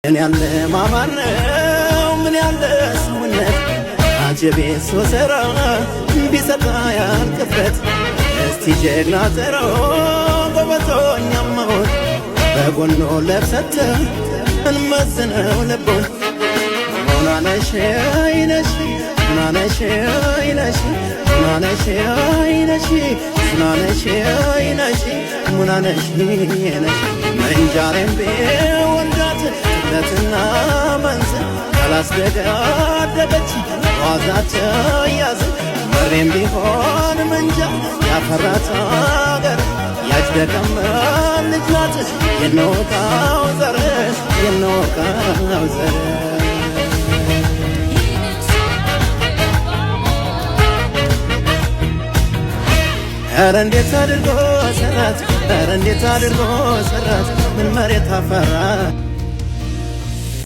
ምን ያለ ማማር ነው ምን ያለ ሰውነት አጀቤ ሶሰራ ቢሰጣ ያልቅበት እስቲ ጀግና ተሮ በበቶኛማው በጎኖ ለብሰተ እንመዝነው ልቦን ሆናነሽ አይነሽ ሆናነሽ አይነሽ ሆናነሽ አይነሽ ሆናነሽ አይነሽ ሆናነሽ አይነሽ መንጃሬም ቢወንዳት ለትና መንዝ ካላስደጋደገች ዋዛት ያዝ መሬም ቢሆን መንጃ ያፈራት አገር ያጅደቀም ልጅ ናት የነወቃው ዘር የነወቃው ዘር ኧረ እንዴት አድርጎ ሰራት ኧረ እንዴት አድርጎ ሰራት ምን መሬት አፈራ